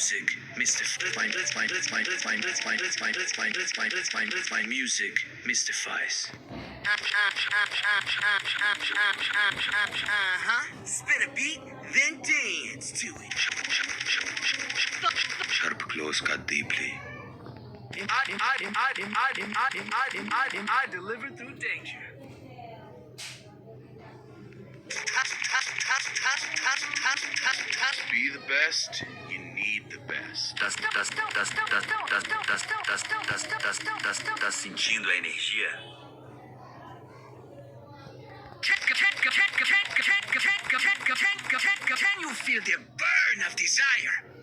music, my music mystifies. Spin a beat, then dance to it. Sharp close, cut deeply. I deliver through danger. Be the best, you need the best. Tá sentindo a energia? Can you feel the burn of desire?